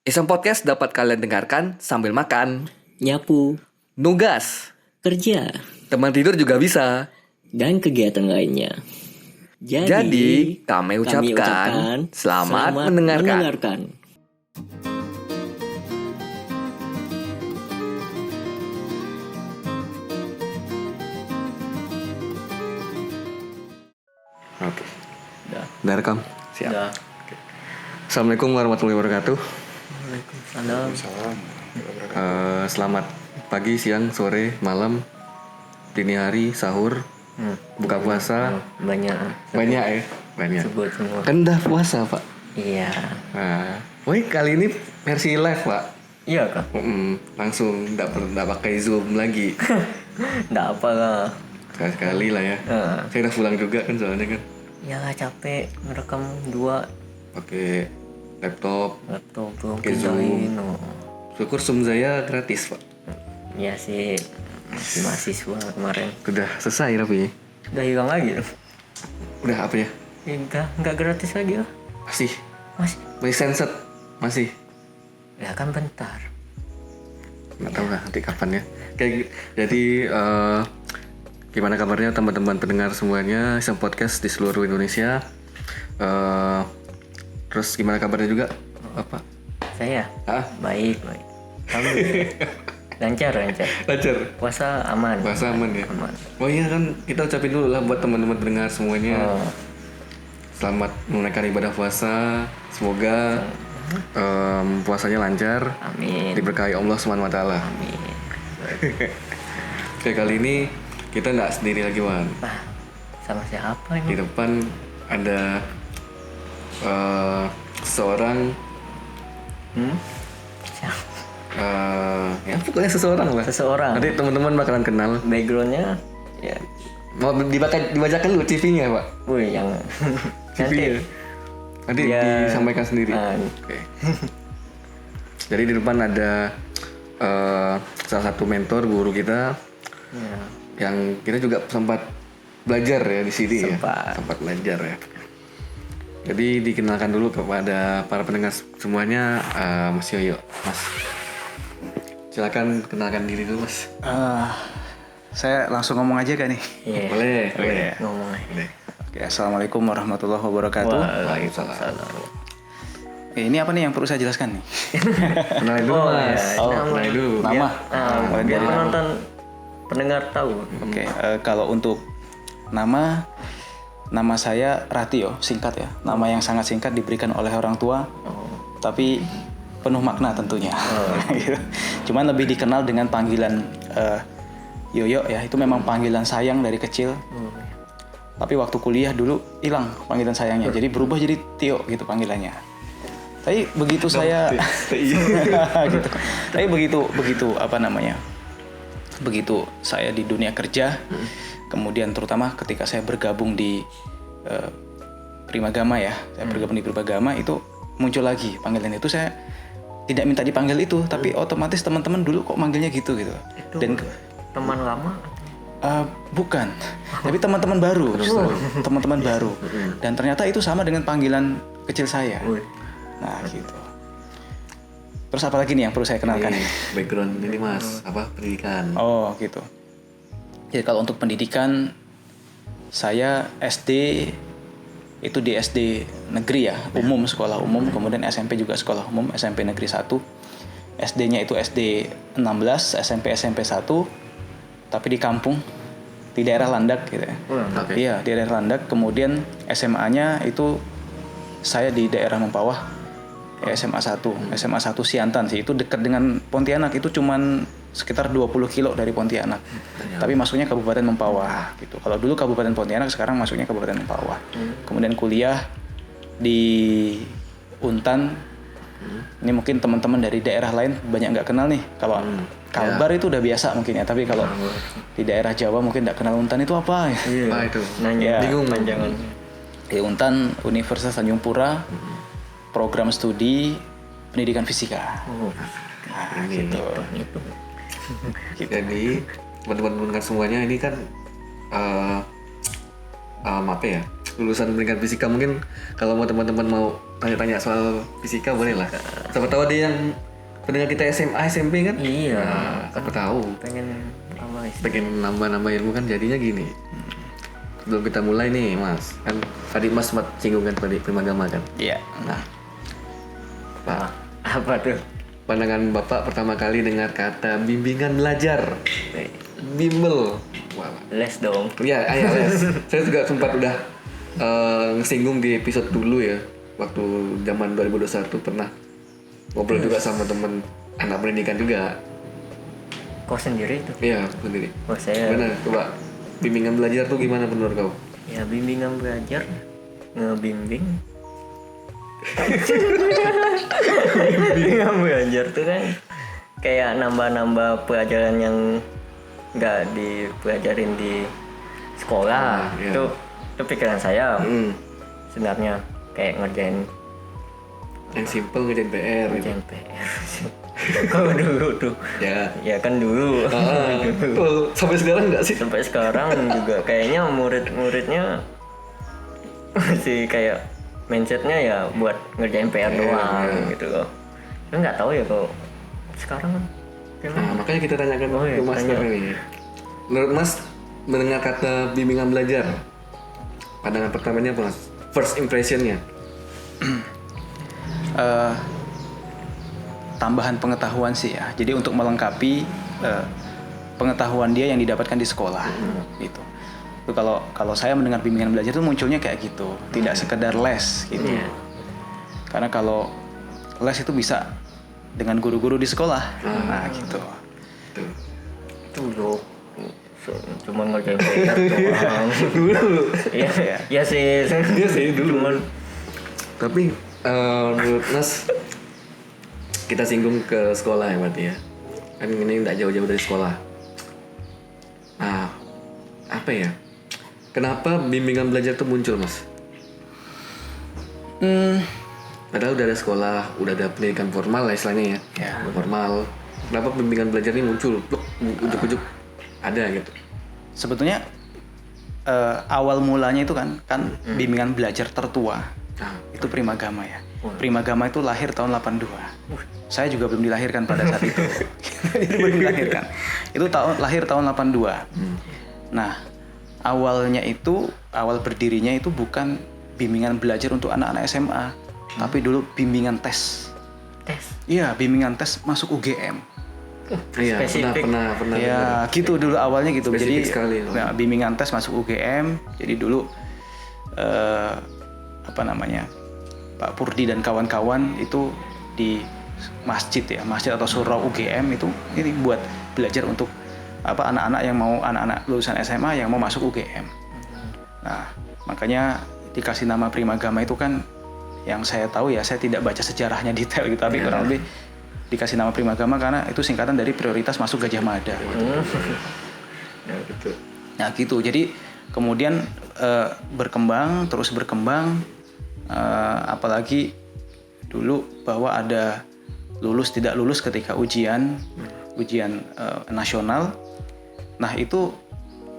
Iseng Podcast dapat kalian dengarkan sambil makan, nyapu, nugas, kerja, teman tidur juga bisa. dan kegiatan lainnya. Jadi, kami ucapkan selamat mendengarkan. Oke, udah rekam? Siap. Udah. Assalamualaikum warahmatullahi wabarakatuh. Waalaikumsalam. Selamat pagi, siang, sore, malam, dini hari, sahur, buka puasa. Banyak Banyak. sebut semua. Kan udah puasa, Pak. Iya. Nah, woi kali ini versi live, Pak. Iya kak. Langsung nggak pakai Zoom lagi. Nggak apa lah. Sekali lah ya. Saya udah pulang juga kan soalnya kan. Ya capek merekam 2 Pakai laptop. belum Pakai pindahin. Syukur Zoom saya gratis, Pak. Iya sih. Masih mahasiswa kemarin. Udah selesai tapi. Udah hilang lagi. Udah apa ya? Nggak gratis lagi lah. Masih. Masih. Sunset. Masih. Ya kan bentar. Nggak tahu lah nanti kapan ya. Jadi gimana kabarnya teman-teman pendengar semuanya Iseng Podcast di seluruh Indonesia. Terus gimana kabarnya juga Bapak? Saya baik. Kamu lancar. Lancar. Puasa aman. Puasa aman ya. Aman. Oh iya kan kita ucapin dulu lah buat teman-teman pendengar semuanya. Selamat menunaikan ibadah puasa. Semoga puasanya lancar. Amin. Diberkahi Allah Subhanahu wa taala. Amin. Oke, kali ini kita nggak sendiri lagi, Wan. Sama siapa Di ini? depan ada seseorang ya pokoknya seseorang lah. Seseorang. Nanti teman-teman bakalan kenal. Backgroundnya ya. Mau dibacakan dulu CV-nya, Pak. Wih yang CV-nya. Nanti Ya. disampaikan sendiri. Oke. Jadi di depan ada salah satu mentor guru kita Ya. yang kita juga sempat belajar ya di sini Sempat. ya. Sempat belajar ya. Jadi dikenalkan dulu kepada para pendengar semuanya, Mas Yoyo. Mas, silakan kenalkan diri dulu, Mas. Saya langsung ngomong aja kan nih. Iya. Boleh. Ngomong aja. Boleh. Oke, assalamualaikum warahmatullahi wabarakatuh. Waalaikumsalam. Ini apa nih yang perlu saya jelaskan nih? Kenalin dulu, Mas. Nama. Kenalin dulu. Nama. Biar Mulai dari nama. penonton pendengar tahu. Oke, kalau untuk nama saya Ratio, singkat ya. Nama yang sangat singkat diberikan oleh orang tua, tapi penuh makna tentunya. Gitu. Cuman lebih dikenal dengan panggilan Yoyo ya. Itu memang panggilan sayang dari kecil. Tapi waktu kuliah dulu hilang panggilan sayangnya, jadi berubah jadi Tio gitu panggilannya. Tapi begitu saya gitu. Tapi begitu apa namanya? Begitu saya di dunia kerja, kemudian terutama ketika saya bergabung di Primagama ya, saya bergabung di Primagama itu muncul lagi panggilan itu. Saya tidak minta dipanggil itu, tapi otomatis teman-teman dulu kok manggilnya gitu. Itu Dan teman lama. bukan, tapi teman-teman baru, teman-teman baru. Dan ternyata itu sama dengan panggilan kecil saya. Nah gitu. Terus apa lagi nih yang perlu saya kenalkan? Background ini, Mas, apa pendidikan? Oh gitu. Jadi kalau untuk pendidikan, saya SD itu di SD negeri ya, umum, sekolah umum. Kemudian SMP juga sekolah umum, SMP negeri 1. SD-nya itu SD 16, SMP 1. Tapi di kampung, di daerah Landak gitu ya. Oke. Iya, di daerah Landak. Kemudian SMA-nya itu saya di daerah Mempawah. SMA 1 Siantan sih, itu dekat dengan Pontianak, itu cuman sekitar 20 kilo dari Pontianak. Tapi masuknya Kabupaten Mempawah gitu. Kalau dulu Kabupaten Pontianak, sekarang masuknya Kabupaten Mempawah. Kemudian kuliah di Untan. Ini mungkin teman-teman dari daerah lain banyak nggak kenal nih. Kalau Kalbar itu udah biasa mungkin ya, tapi kalau di daerah Jawa mungkin nggak kenal Untan itu apa ya. Apa itu? Nanya. Bingung. Panjangan. Di Untan, Universitas Tanjung Pura, program studi pendidikan fisika. Nah, gitu. Jadi teman-teman pendengar semuanya ini kan apa ya, lulusan pendidikan fisika. Mungkin kalau mau teman-teman mau tanya-tanya soal fisika boleh lah. Siapa tahu ada yang pendengar kita SMA, SMP kan? Iya. Nah, siapa tahu. Pengen nambah-nambah ilmu kan jadinya gini. Sebelum kita mulai nih Mas, kan tadi Mas sempat singgung kan tadi Primagama kan? Iya. Nah, Pak, Apa tuh? pandangan Bapak pertama kali dengar kata bimbingan belajar, bimbel. Wah, Les dong. ya, les. Saya juga sempat udah ngesinggung di episode dulu ya, waktu zaman 2021 pernah ngobrol juga sama temen anak pendidikan juga. Kau sendiri tuh? Iya, sendiri. Oh saya. Gimana, coba bimbingan belajar tuh gimana menurut kau? Ya bimbingan belajar, ngebimbing. Bimbingan belajar tuh kan kayak nambah-nambah pelajaran yang nggak dipelajarin di sekolah. Iya. Itu pikiran saya. Sebenarnya kayak ngerjain Yang simple ngerjain PR gitu. PR. Kalau dulu tuh. Ya kan dulu. Tuh, sampai sekarang nggak sih? Sampai sekarang juga kayaknya murid-muridnya masih kayak mindsetnya ya buat ngerjain PR doang gitu loh. Saya nggak tahu ya kalau sekarang kan gimana? Nah, makanya kita tanyakan iya, ke Mas ini. Menurut Mas mendengar kata bimbingan belajar, pandangan pertamanya apa Mas? First impressionnya? Tambahan pengetahuan sih ya. Jadi untuk melengkapi pengetahuan dia yang didapatkan di sekolah gitu. Itu kalau saya mendengar bimbingan belajar itu munculnya kayak gitu, tidak sekedar les gitu. Karena kalau les itu bisa dengan guru-guru di sekolah. Nah, gitu. Itu loh. Cuma ngerjain PR doang. Dulu. Iya sih. Iya sih dulu. Cuman Tapi menurut Mas, kita singgung ke sekolah ya berarti ya. Kan ini nggak jauh-jauh dari sekolah. Nah, apa ya? Kenapa bimbingan belajar tuh muncul Mas? Padahal udah ada sekolah, udah ada pendidikan formal lah istilahnya ya. Formal. Kenapa bimbingan belajar ini muncul? Loh, ujuk-ujuk ada gitu. Sebetulnya awal mulanya itu kan bimbingan belajar tertua. Itu Primagama ya. Primagama itu lahir tahun 82. Saya juga belum dilahirkan pada saat itu. Belum dilahirkan. Itu lahir tahun 82. Nah, awal berdirinya itu bukan bimbingan belajar untuk anak-anak SMA, tapi dulu bimbingan tes. Iya, bimbingan tes masuk UGM. Iya, pernah. Ya, gitu dulu awalnya gitu. Spesifik Jadi sekali. bimbingan tes masuk UGM. Jadi dulu Pak Purdi dan kawan-kawan itu di masjid atau surau UGM itu ini buat belajar untuk anak-anak lulusan SMA yang mau masuk UGM. Nah, makanya dikasih nama Primagama itu kan yang saya tahu ya, saya tidak baca sejarahnya detail gitu, tapi kurang lebih dikasih nama Primagama karena itu singkatan dari prioritas masuk Gajah Mada. Ya, betul. Nah, gitu. Jadi kemudian terus berkembang, apalagi dulu bahwa ada lulus tidak lulus ketika ujian nasional. Nah, itu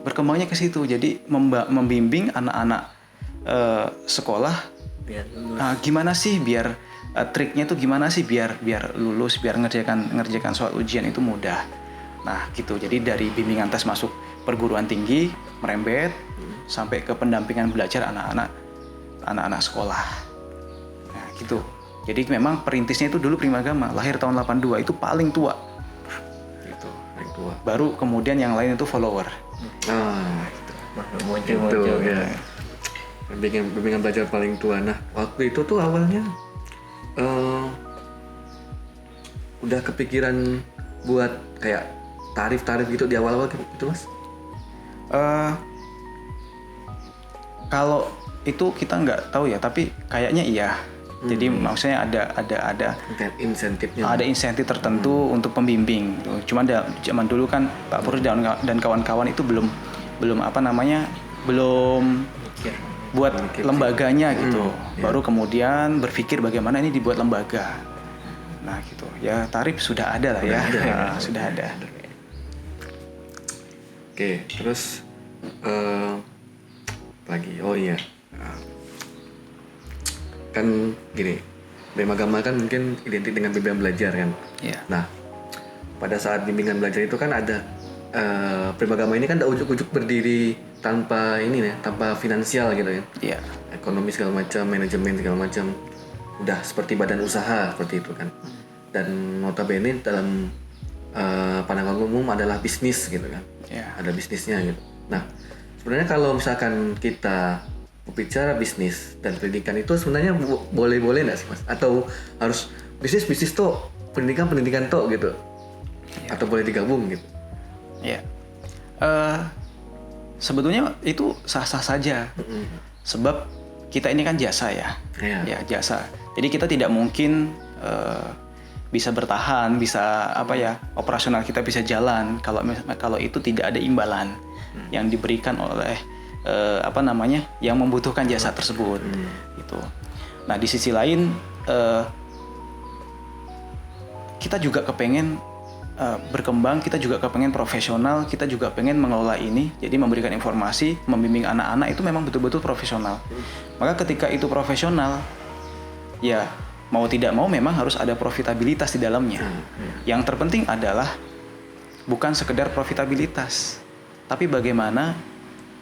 berkembangnya ke situ. Jadi membimbing anak-anak sekolah biar lulus. Gimana sih biar triknya tuh gimana sih biar lulus, biar ngerjakan soal ujian itu mudah. Nah, gitu. Jadi dari bimbingan tes masuk perguruan tinggi merembet sampai ke pendampingan belajar anak-anak sekolah. Nah, gitu. Jadi memang perintisnya itu dulu Primagama, lahir tahun 82, itu paling tua. Gitu, paling tua. Baru kemudian yang lain itu follower. Gitu. Muncul. Ya. Bimbingan belajar paling tua. Nah, waktu itu tuh awalnya udah kepikiran buat kayak tarif-tarif gitu di awal-awal gitu, Mas? Kalau itu kita nggak tahu ya, tapi kayaknya iya. Jadi maksudnya ada insentifnya. Ada insentif tertentu untuk pembimbing. Cuma zaman dulu kan Pak Purdi dan kawan-kawan itu belum buat lembaganya gitu. Baru kemudian berpikir bagaimana ini dibuat lembaga. Nah, gitu. Ya tarif sudah ada lah ya. Sudah ada. Oke, terus lagi. Oh iya. kan gini, BEM agama kan mungkin identik dengan bimbingan belajar kan. Iya. Nah, pada saat bimbingan belajar itu kan ada BEM agama ini kan ada ujuk-ujuk berdiri tanpa ini ya, tanpa finansial gitu ya. Iya. Ekonomi segala macam, manajemen segala macam, udah seperti badan usaha seperti itu kan. Dan notabene dalam pandangan umum adalah bisnis gitu kan. Iya. Ada bisnisnya gitu. Nah, sebenarnya kalau misalkan kita berbicara bisnis dan pendidikan itu sebenarnya boleh-boleh nggak sih Mas? Atau harus bisnis toh, pendidikan toh gitu? Atau boleh digabung gitu? Ya, sebetulnya itu sah-sah saja, sebab kita ini kan jasa ya, ya jasa. Jadi kita tidak mungkin bisa bertahan, bisa operasional kita bisa jalan kalau itu tidak ada imbalan yang diberikan oleh yang membutuhkan jasa tersebut, gitu. Nah di sisi lain kita juga kepengen berkembang, kita juga kepengen profesional, kita juga pengen mengelola ini, jadi memberikan informasi, membimbing anak-anak itu memang betul-betul profesional. Maka ketika itu profesional, ya mau tidak mau memang harus ada profitabilitas di dalamnya. Yang terpenting adalah bukan sekedar profitabilitas, tapi bagaimana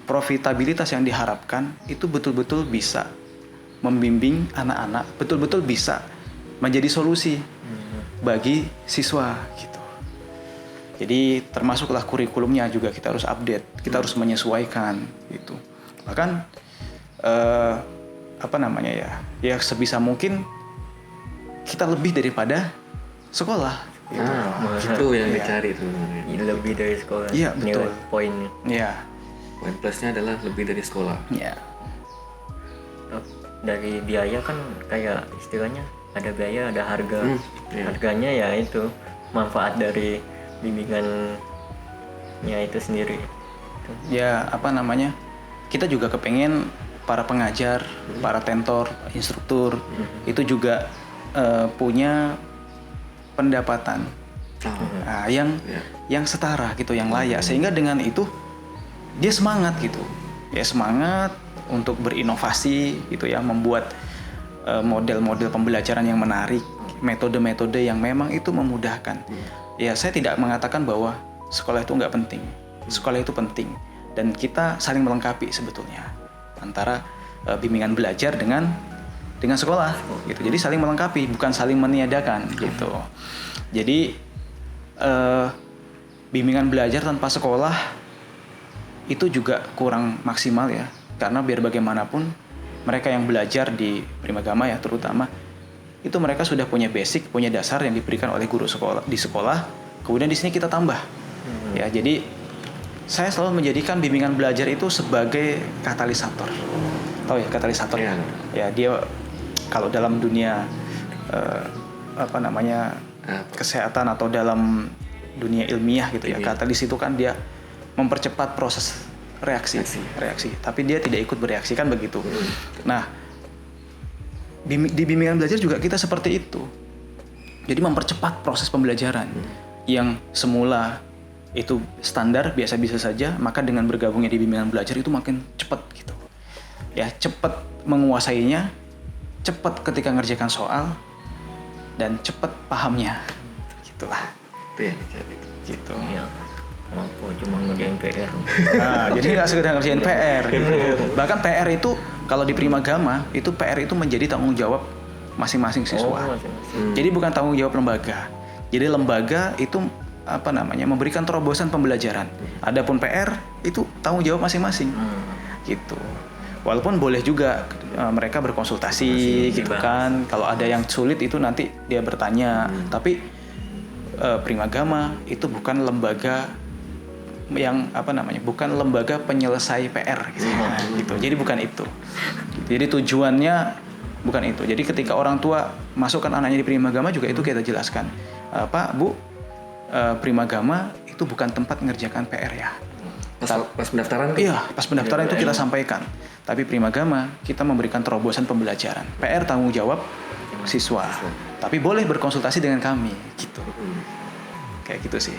profitabilitas yang diharapkan itu betul-betul bisa membimbing anak-anak, betul-betul bisa menjadi solusi bagi siswa gitu. Jadi termasuklah kurikulumnya juga kita harus update, kita harus menyesuaikan gitu. Bahkan ya sebisa mungkin kita lebih daripada sekolah. Gitu. Itu yang dicari tuh. Lebih dari sekolah. Iya betul. Poinnya. Iya. Poin plusnya adalah lebih dari sekolah. Iya. Dari biaya kan kayak istilahnya ada biaya, ada harga. Iya. Harganya ya itu manfaat dari bimbingannya itu sendiri. Ya kita juga kepengen para pengajar, para tentor, instruktur itu juga punya pendapatan yang setara gitu, yang layak, sehingga dengan itu dia semangat gitu, ya semangat untuk berinovasi gitu ya, membuat model-model pembelajaran yang menarik, metode-metode yang memang itu memudahkan. Ya saya tidak mengatakan bahwa sekolah itu nggak penting, sekolah itu penting, dan kita saling melengkapi sebetulnya antara bimbingan belajar dengan sekolah gitu. Jadi saling melengkapi, bukan saling meniadakan gitu. Jadi bimbingan belajar tanpa sekolah itu juga kurang maksimal ya, karena biar bagaimanapun mereka yang belajar di Primagama ya terutama itu mereka sudah punya basic, punya dasar yang diberikan oleh guru sekolah di sekolah. Kemudian di sini kita tambah. Ya, jadi saya selalu menjadikan bimbingan belajar itu sebagai katalisator. Tahu ya katalisator? Ya. Ya, dia kalau dalam dunia kesehatan atau dalam dunia ilmiah gitu ya, katalis itu kan dia mempercepat proses reaksi. Tapi dia tidak ikut bereaksi kan begitu. Nah, di bimbingan belajar juga kita seperti itu. Jadi mempercepat proses pembelajaran yang semula itu standar biasa-biasa saja, maka dengan bergabungnya di bimbingan belajar itu makin cepat gitu. Ya, cepat menguasainya, cepat ketika ngerjakan soal, dan cepat pahamnya. Gitulah. Itu yang dicari. Gitu. Ya, mampu cuma ngerjain PR. Nah, jadi nggak sekedar ngerjain PR. Gitu. Bahkan PR itu kalau di Primagama itu PR itu menjadi tanggung jawab masing-masing siswa. Jadi bukan tanggung jawab lembaga. Jadi lembaga itu memberikan terobosan pembelajaran. Adapun PR itu tanggung jawab masing-masing. Gitu. Walaupun boleh juga mereka berkonsultasi gitu kan. Kalau ada yang sulit itu nanti dia bertanya. Tapi Primagama itu bukan lembaga yang bukan lembaga penyelesai PR gitu. Gitu. Jadi bukan itu. Jadi tujuannya bukan itu. Jadi ketika orang tua masukkan anaknya di Primagama juga itu kita jelaskan. Pak, Bu, Primagama itu bukan tempat mengerjakan PR ya. Pas pendaftaran? Iya, pas pendaftaran itu kita sampaikan. Tapi Primagama kita memberikan terobosan pembelajaran. PR tanggung jawab siswa. Tapi boleh berkonsultasi dengan kami gitu. Kayak gitu sih.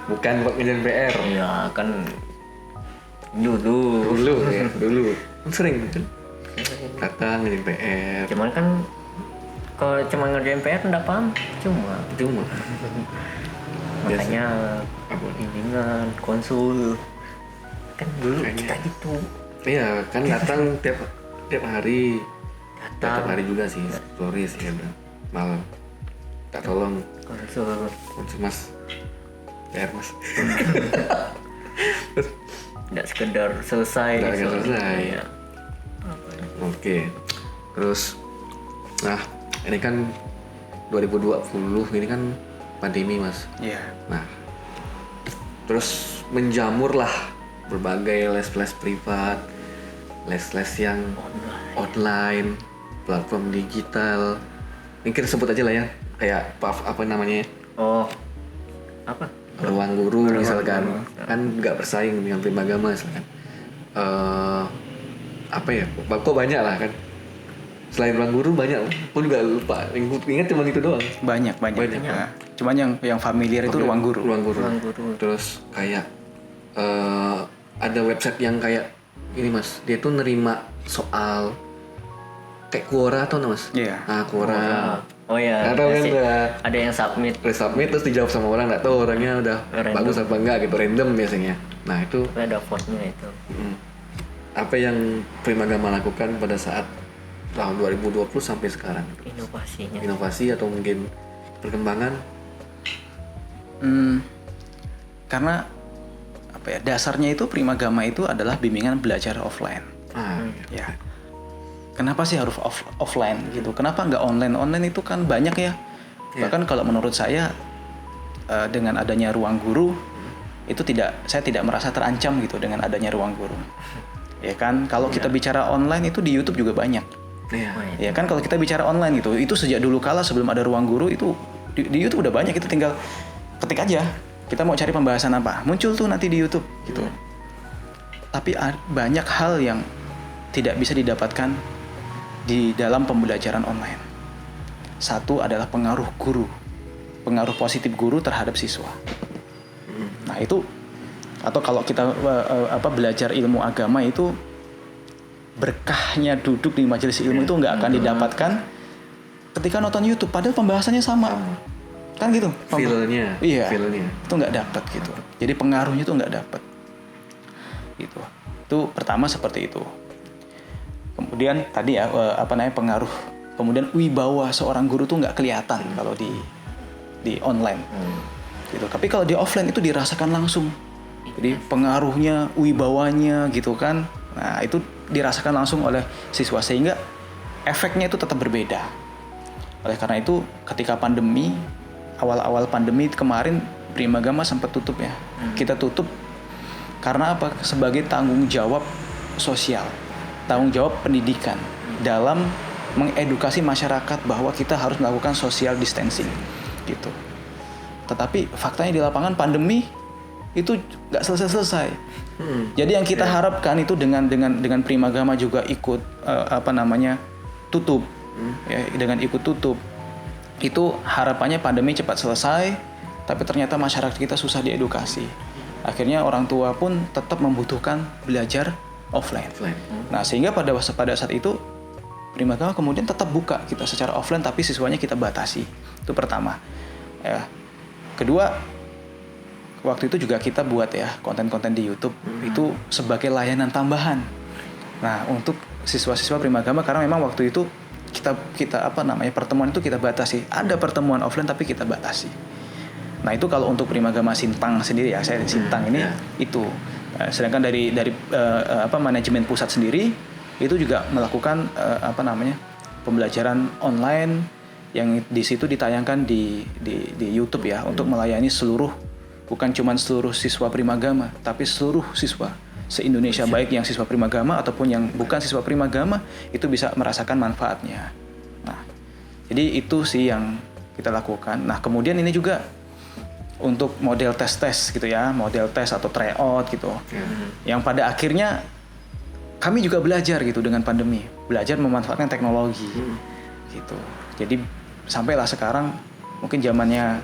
Bukan buat ngerjain PR. Ya kan dulu. Dulu. Sering gitu. datang ngerjain PR. Cuman kan kalau cuma ngerjain PR nggak paham cuma makanya bimbingan konsul kan dulu Kayaknya. kita gitu. Iya kan datang tiap hari. Datang. Tiap hari juga sih, sore sih kadang malam. Tak tolong Konsul mas, PR mas. nggak sekedar selesai. Nggak selesai. Iya. Oke, terus, nah ini kan 2020 ini kan pandemi mas. Iya. Nah, terus menjamur lah berbagai les-les privat, les-les yang online, platform digital. Ini kita sebut aja lah ya, kayak apa namanya? Oh apa? Ruang guru misalkan, kan nggak bersaing dengan Primagama misalkan. Apa ya? Kok banyak lah kan. Selain ruang guru banyak, aku juga lupa. Yang ingat cuma itu doang. Banyak. Banyak. Nah, cuman yang familiar itu ruang guru. Ruang guru. Ruang guru. Terus kayak ada website yang kayak ini mas, dia tuh nerima soal kayak Quora atau mas? Iya. Nah Quora. Oh ya. Nggak tahu kan sih. udah Ada yang submit. resubmit terus dijawab sama orang, nggak tahu orangnya udah Random. bagus apa enggak gitu, random biasanya. Nah itu Tapi ada vote-nya itu. apa yang Primagama lakukan pada saat tahun 2020 sampai sekarang? Inovasinya. Inovasi atau mungkin perkembangan? Karena apa ya, dasarnya itu Primagama itu adalah bimbingan belajar offline. Ya. Kenapa sih harus offline gitu? Kenapa nggak online? Online itu kan banyak ya. Bahkan kalau menurut saya dengan adanya ruang guru itu saya tidak merasa terancam gitu dengan adanya ruang guru. Ya kan, kalau kita bicara online itu di YouTube juga banyak. Iya. Ya kan, kalau kita bicara online gitu, itu sejak dulu kala sebelum ada ruang guru itu di YouTube udah banyak, kita tinggal ketik aja. Kita mau cari pembahasan apa, muncul tuh nanti di YouTube gitu. Tapi banyak hal yang tidak bisa didapatkan di dalam pembelajaran online. Satu adalah pengaruh guru, pengaruh positif guru terhadap siswa. Nah itu, atau kalau kita belajar ilmu agama itu, berkahnya duduk di majelis ilmu itu nggak akan didapatkan ketika nonton YouTube, padahal pembahasannya sama. Kan gitu. Feel-nya. Iya. Feel-nya. Itu nggak dapat gitu. Jadi pengaruhnya itu nggak dapat. Gitu. Itu pertama seperti itu. Kemudian tadi ya pengaruh. Kemudian wibawa seorang guru tuh nggak kelihatan kalau di online. Gitu. Tapi kalau di offline itu dirasakan langsung. Jadi pengaruhnya, wibawanya gitu kan. Nah, itu dirasakan langsung oleh siswa sehingga efeknya itu tetap berbeda. Oleh karena itu ketika pandemi, awal-awal pandemi kemarin Primagama sempat tutup ya. Kita tutup karena apa? Sebagai tanggung jawab sosial, tanggung jawab pendidikan dalam mengedukasi masyarakat bahwa kita harus melakukan social distancing gitu. Tetapi faktanya di lapangan pandemi itu nggak selesai-selesai. Jadi yang kita harapkan itu dengan Primagama juga ikut tutup, ya, dengan ikut tutup itu harapannya pandemi cepat selesai, tapi ternyata masyarakat kita susah diedukasi. Akhirnya orang tua pun tetap membutuhkan belajar offline. Nah sehingga pada saat itu Primagama kemudian tetap buka kita secara offline, tapi siswanya kita batasi. Itu pertama. Ya. Kedua, waktu itu juga kita buat ya konten-konten di YouTube itu sebagai layanan tambahan. Nah untuk siswa-siswa Primagama, karena memang waktu itu kita pertemuan itu kita batasi. Ada pertemuan offline tapi kita batasi. Nah itu kalau untuk Primagama Sintang sendiri ya, saya Sintang ini itu. Sedangkan dari manajemen pusat sendiri itu juga melakukan pembelajaran online yang di situ ditayangkan di YouTube ya, untuk melayani bukan cuma seluruh siswa Primagama, tapi seluruh siswa se-Indonesia, baik yang siswa Primagama ataupun yang bukan siswa Primagama, itu bisa merasakan manfaatnya. Nah, jadi itu sih yang kita lakukan. Nah, kemudian ini juga untuk model tes gitu ya, model tes atau tryout gitu. Yang pada akhirnya kami juga belajar gitu dengan pandemi, belajar memanfaatkan teknologi gitu. Jadi sampailah sekarang, mungkin zamannya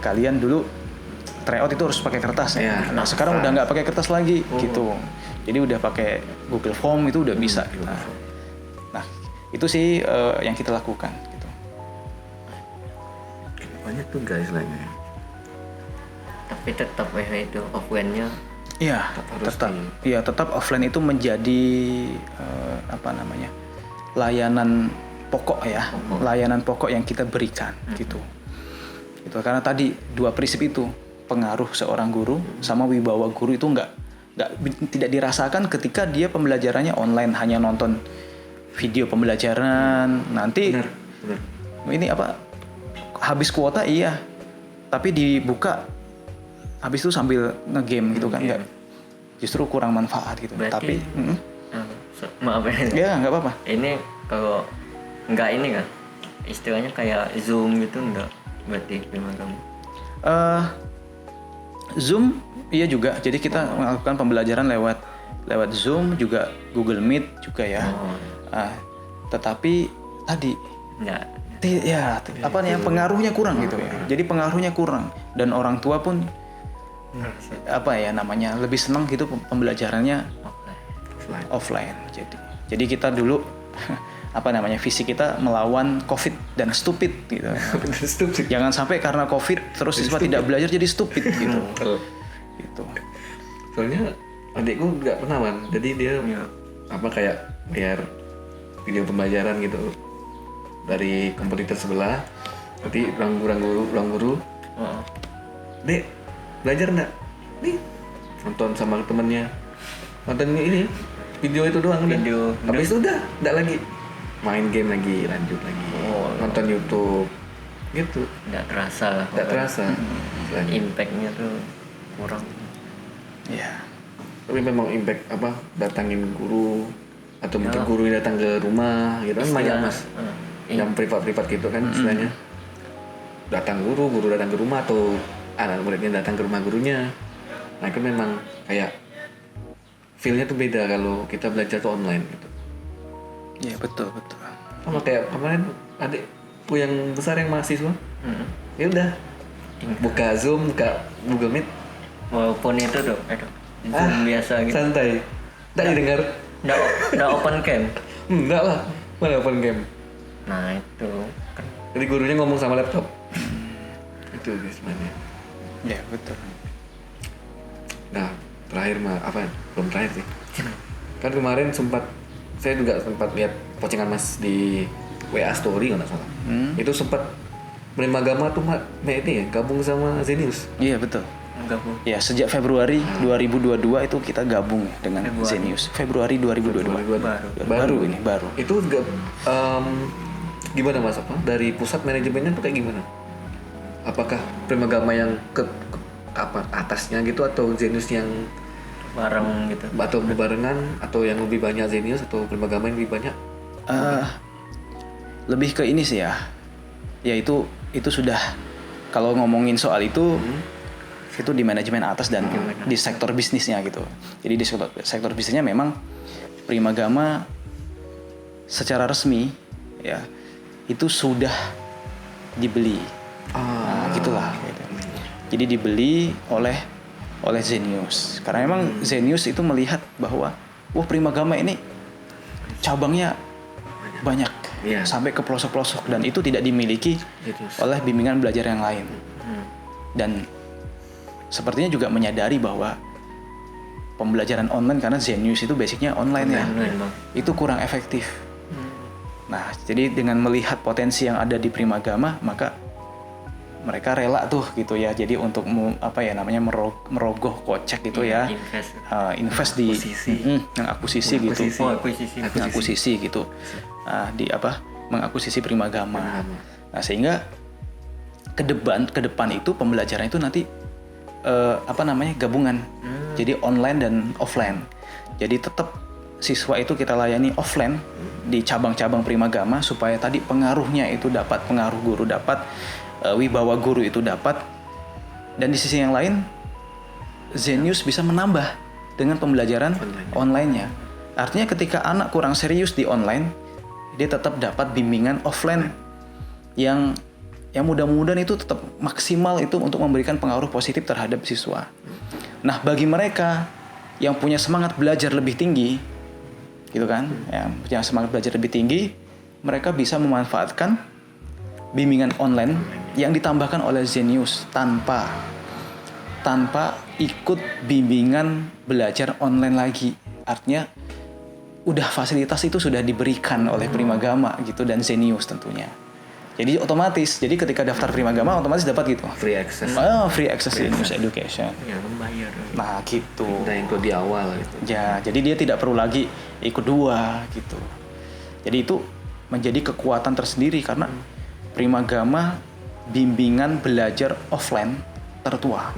kalian dulu tryout itu harus pakai kertas ya. Nah sekarang udah nggak pakai kertas lagi gitu. Jadi udah pakai Google Form, itu udah bisa. Itu sih yang kita lakukan gitu. Banyak tuh guys lainnya. Tapi tetap ya itu offline-nya Iya, harus tetap offline itu menjadi layanan pokok ya, layanan pokok yang kita berikan gitu. Itu karena tadi dua prinsip itu, pengaruh seorang guru sama wibawa guru itu tidak dirasakan ketika dia pembelajarannya online, hanya nonton video pembelajaran. Nanti Benar. ini habis kuota iya, tapi dibuka habis itu sambil ngegame gitu kan, justru kurang manfaat gitu. Berarti, Tapi maaf ya nggak apa-apa. Ini kalau nggak ini kan istilahnya kayak Zoom gitu enggak berarti Prima Gama? Zoom iya juga. Jadi kita melakukan pembelajaran lewat Zoom, juga Google Meet juga ya. Tetapi tadi Enggak. pengaruhnya kurang gitu ya. Jadi pengaruhnya kurang, dan orang tua pun lebih senang gitu pembelajarannya offline. Jadi kita dulu visi kita melawan COVID dan stupid gitu. Jangan sampai karena COVID terus siswa tidak belajar jadi stupid gitu. Gitu. Soalnya adikku nggak pernah man, jadi dia kayak biar video pembelajaran gitu dari kompetitor sebelah, nanti ruang guru, dek belajar nggak? Nih nonton sama temennya, nonton ini video itu doang udah. Habis itu udah nggak lagi main game lagi, lanjut lagi nonton YouTube gitu. Nggak terasa lah. Nggak terasa. Impact-nya tuh kurang. Iya. Tapi memang impact datangin guru atau minta guru yang datang ke rumah gitu kan banyak mas. Yang privat gitu kan istilahnya. Datang guru datang ke rumah, atau anak muridnya datang ke rumah gurunya. Nah itu memang kayak feel-nya tuh beda kalau kita belajar tuh online gitu. Iya betul. Sama kayak kemarin adikku yang besar yang mahasiswa, ya udah buka Zoom, buka Google Meet, Walaupun itu dong, Zoom biasa gitu. santai, nggak didengar, Nggak open cam. enggak lah, mana open game. Nah itu kan Jadi gurunya ngomong sama laptop, itu guys sebenarnya. Iya betul. Nah terakhir belum terakhir sih, kan kemarin saya juga sempat lihat postingan mas di WA Story kalau nggak salah. Itu sempat Prima Gama tuh ini ya gabung sama Zenius. Iya betul. gabung. Ya sejak Februari 2022 itu kita gabung dengan Zenius. Februari 2022. Baru. Itu gimana mas dari pusat manajemennya tuh kayak gimana? Apakah Prima Gama yang ke atasnya gitu atau Zenius yang Bareng gitu. atau berbarengan, atau yang lebih banyak Zenius atau Prima Gama yang lebih banyak? Lebih ke ini sih ya. Ya itu sudah, kalau ngomongin soal itu di manajemen atas dan di sektor bisnisnya gitu. Jadi di sektor bisnisnya memang Prima Gama secara resmi ya itu sudah dibeli. Nah, gitulah gitu. Jadi dibeli oleh Zenius. Karena memang Zenius itu melihat bahwa Prima Gama ini cabangnya banyak. Iya. Sampai ke pelosok-pelosok, dan itu tidak dimiliki oleh bimbingan belajar yang lain. Dan sepertinya juga menyadari bahwa pembelajaran online, karena Zenius itu basicnya online ya, itu kurang efektif. Nah, jadi dengan melihat potensi yang ada di Prima Gama, maka mereka rela tuh gitu ya. Jadi untuk merogoh kocek gitu ya, invest di akuisisi gitu, mengakuisisi gitu, mengakuisisi Prima Gama. Nah, sehingga ke depan itu pembelajaran itu nanti gabungan. Jadi online dan offline. Jadi tetap siswa itu kita layani offline di cabang-cabang Prima Gama supaya tadi pengaruhnya itu dapat, pengaruh guru dapat, wibawa guru itu dapat. Dan di sisi yang lain Zenius bisa menambah dengan pembelajaran online-nya. Artinya ketika anak kurang serius di online, dia tetap dapat bimbingan offline yang mudah-mudahan itu tetap maksimal itu untuk memberikan pengaruh positif terhadap siswa. Nah, bagi mereka yang punya semangat belajar lebih tinggi, gitu kan, yang punya semangat belajar lebih tinggi, mereka bisa memanfaatkan bimbingan online yang ditambahkan oleh Zenius tanpa ikut bimbingan belajar online lagi. Artinya udah fasilitas itu sudah diberikan oleh Primagama gitu dan Zenius tentunya. Jadi otomatis, jadi ketika daftar Primagama otomatis dapat gitu. Free access. Free access Zenius Education. Ya membayar. Nah gitu. Kita include di awal gitu. Ya, jadi dia tidak perlu lagi ikut 2 gitu. Jadi itu menjadi kekuatan tersendiri karena Primagama bimbingan belajar offline tertua.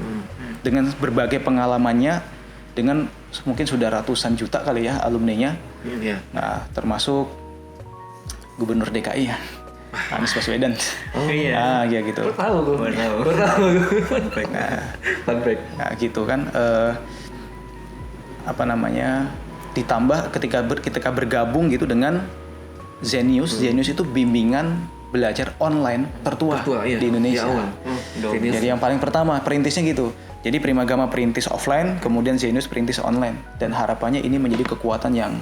Dengan berbagai pengalamannya, dengan mungkin sudah ratusan juta kali ya alumninya. Iya. Nah, termasuk Gubernur DKI ya, Anies Baswedan. Oh iya. Ah, ya gitu. Tahu gue. Baru tahu. Fun fact. Fun fact. Nah, gitu kan. Ditambah ketika bergabung gitu dengan Zenius. Zenius itu bimbingan belajar online tertua iya. di Indonesia. Di awal. Zenius. Jadi yang paling pertama perintisnya gitu. Jadi Primagama perintis offline, kemudian Zenius perintis online. Dan harapannya ini menjadi kekuatan yang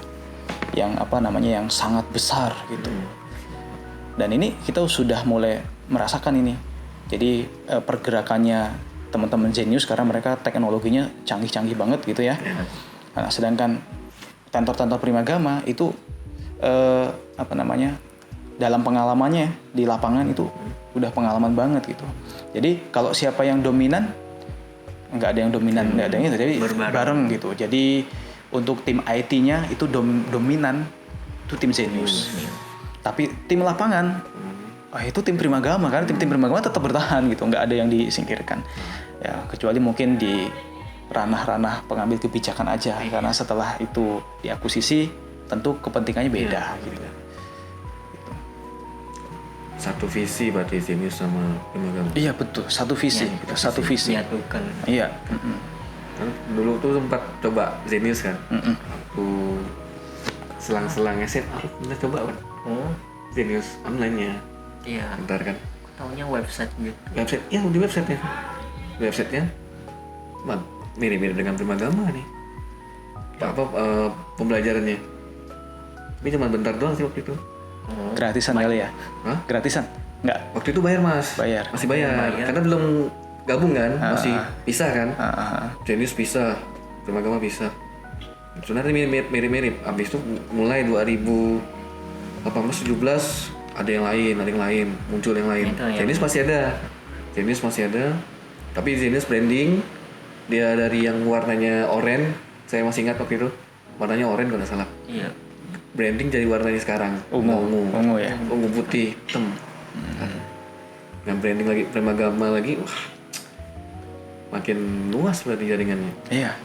sangat besar gitu. Dan ini kita sudah mulai merasakan ini. Jadi pergerakannya teman-teman Zenius karena mereka teknologinya canggih-canggih banget gitu ya. Nah, sedangkan tentor-tentor Primagama itu dalam pengalamannya di lapangan itu udah pengalaman banget gitu. Jadi kalau siapa yang dominan, nggak ada yang dominan, nggak ada yang itu, jadi bareng gitu. Jadi untuk tim IT-nya itu dominan itu tim Zenius. Tapi tim lapangan, itu tim Primagama kan, tim Primagama tetap bertahan gitu, nggak ada yang disingkirkan. Ya kecuali mungkin di ranah-ranah pengambil kebijakan aja, karena setelah itu diakuisisi tentu kepentingannya beda gitu. Satu visi berarti Zenius sama Primagama. Iya betul, satu visi, gitu. Satu visi. Menyatukan. Iya. Kan dulu tuh sempat coba Zenius kan. Aku selang-selang SMA aku pernah coba kan. Zenius online-nya. Iya. Bentar kan. Taunya website gitu. Website, ya di website-nya. Website-nya mirip-mirip dengan Primagama nih. Pembelajarannya. Tapi cuma bentar doang sih waktu itu. Gratisan kali ya? Hah? Gratisan? Enggak. Waktu itu bayar mas. Bayar. Masih bayar. Karena belum gabung kan, masih pisah kan. Zenius pisah, Primagama pisah. Sebenarnya mirip-mirip. Abis itu mulai 2018-17 ada yang lain, muncul yang lain. Zenius masih ada. Tapi Zenius branding dia dari yang warnanya oranye, saya masih ingat waktu itu warnanya oranye kalau nggak salah. Iya. Branding jadi warnanya sekarang ungu ya, ungu putih hitam. Yang branding lagi Primagama lagi, wah makin luas berarti jaringannya. Iya.